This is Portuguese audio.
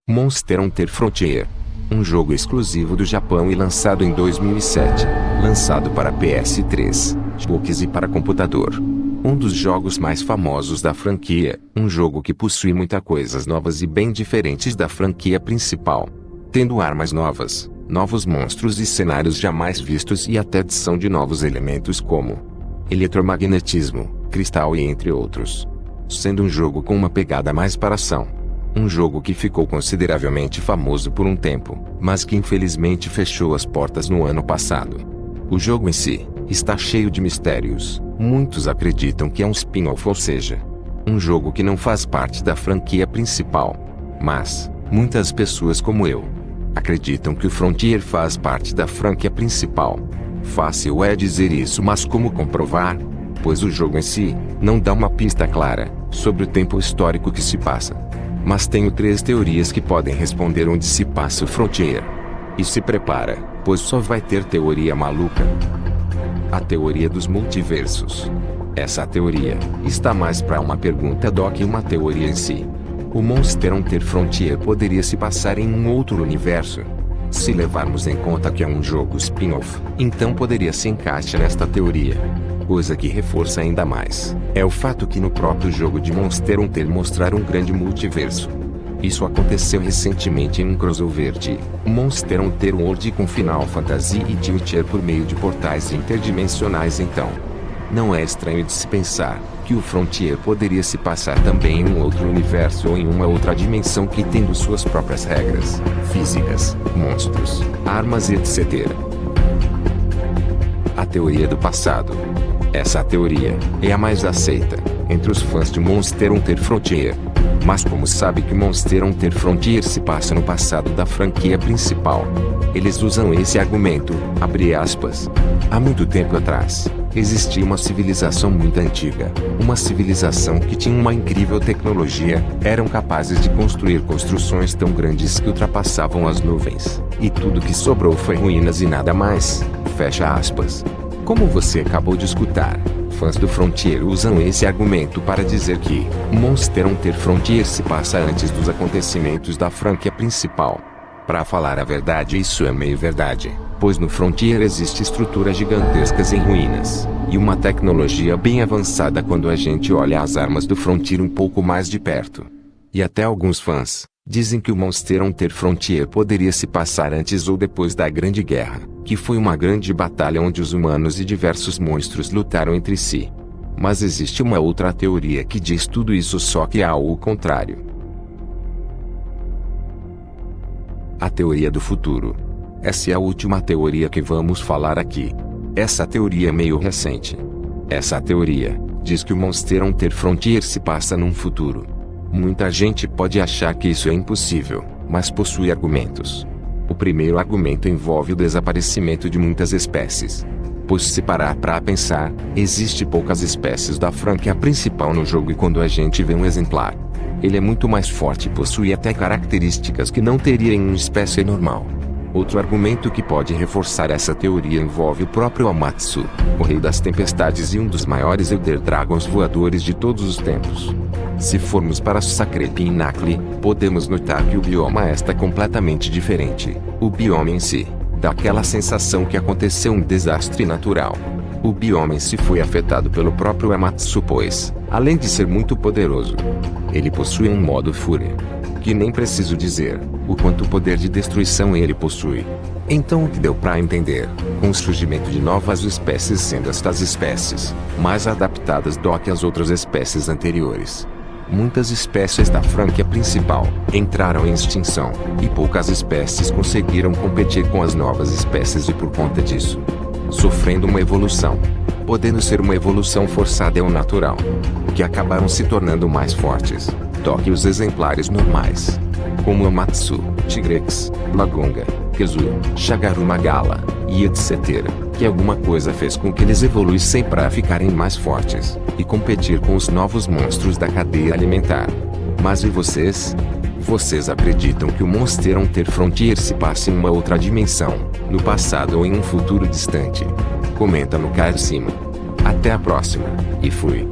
Monster Hunter Frontier. Um jogo exclusivo do Japão e lançado em 2007. Lançado para PS3, Xbox e para computador. Um dos jogos mais famosos da franquia. Um jogo que possui muitas coisas novas e bem diferentes da franquia principal. Tendo armas novas, novos monstros e cenários jamais vistos e até adição de novos elementos como eletromagnetismo, cristal e entre outros. Sendo um jogo com uma pegada mais para ação. Um jogo que ficou consideravelmente famoso por um tempo, mas que infelizmente fechou as portas no ano passado. O jogo em si, está cheio de mistérios. Muitos acreditam que é um spin-off, ou seja, um jogo que não faz parte da franquia principal. Mas, muitas pessoas como eu, acreditam que o Frontier faz parte da franquia principal. Fácil é dizer isso, mas como comprovar? Pois o jogo em si, não dá uma pista clara, sobre o tempo histórico que se passa. Mas tenho 3 teorias que podem responder onde se passa o Frontier. E se prepara, pois só vai ter teoria maluca. A teoria dos multiversos. Essa teoria, está mais para uma pergunta do que uma teoria em si. O Monster Hunter Frontier poderia se passar em um outro universo. Se levarmos em conta que é um jogo spin-off, então poderia se encaixar nesta teoria. Coisa que reforça ainda mais, é o fato que no próprio jogo de Monster Hunter mostraram um grande multiverso. Isso aconteceu recentemente em um crossover de Monster Hunter World com Final Fantasy e The Witcher por meio de portais interdimensionais. Então, não é estranho de se pensar que o Frontier poderia se passar também em um outro universo ou em uma outra dimensão que tendo suas próprias regras, físicas, monstros, armas e etc. A teoria do passado. Essa teoria é a mais aceita entre os fãs de Monster Hunter Frontier. Mas como sabe que Monster Hunter Frontier se passa no passado da franquia principal? Eles usam esse argumento, abre aspas. Há muito tempo atrás, existia uma civilização muito antiga. Uma civilização que tinha uma incrível tecnologia, eram capazes de construir construções tão grandes que ultrapassavam as nuvens. E tudo que sobrou foi ruínas e nada mais, fecha aspas. Como você acabou de escutar, fãs do Frontier usam esse argumento para dizer que Monster Hunter Frontier se passa antes dos acontecimentos da franquia principal. Para falar a verdade, isso é meio verdade, pois no Frontier existe estruturas gigantescas em ruínas, e uma tecnologia bem avançada quando a gente olha as armas do Frontier um pouco mais de perto. E até alguns fãs dizem que o Monster Hunter Frontier poderia se passar antes ou depois da Grande Guerra, que foi uma grande batalha onde os humanos e diversos monstros lutaram entre si. Mas existe uma outra teoria que diz tudo isso, só que há o contrário. A teoria do futuro. Essa é a última teoria que vamos falar aqui. Essa teoria é meio recente. Essa teoria diz que o Monster Hunter Frontier se passa num futuro. Muita gente pode achar que isso é impossível, mas possui argumentos. O primeiro argumento envolve o desaparecimento de muitas espécies. Pois se parar para pensar, existe poucas espécies da franquia principal no jogo e quando a gente vê um exemplar, ele é muito mais forte e possui até características que não teria em uma espécie normal. Outro argumento que pode reforçar essa teoria envolve o próprio Amatsu, o rei das tempestades e um dos maiores Elder Dragons voadores de todos os tempos. Se formos para Sacred Pinnacle, podemos notar que o bioma está completamente diferente. O bioma em si dá aquela sensação que aconteceu um desastre natural. O bioma em si foi afetado pelo próprio Amatsu, pois, além de ser muito poderoso, ele possui um modo fúria, que nem preciso dizer o quanto poder de destruição ele possui. Então o que deu para entender, com o surgimento de novas espécies, sendo estas espécies mais adaptadas do que as outras espécies anteriores. Muitas espécies da franquia principal entraram em extinção, e poucas espécies conseguiram competir com as novas espécies e por conta disso, sofrendo uma evolução. Podendo ser uma evolução forçada ou natural, que acabaram se tornando mais fortes do que os exemplares normais, como Amatsu, Tigrex, Lagonga, Kezu, Shagarumagala, e etc., que alguma coisa fez com que eles evoluíssem para ficarem mais fortes, e competir com os novos monstros da cadeia alimentar. Mas e vocês? Vocês acreditam que o Monster Hunter Frontier se passa em uma outra dimensão, no passado ou em um futuro distante? Comenta no card acima. Até a próxima, e fui.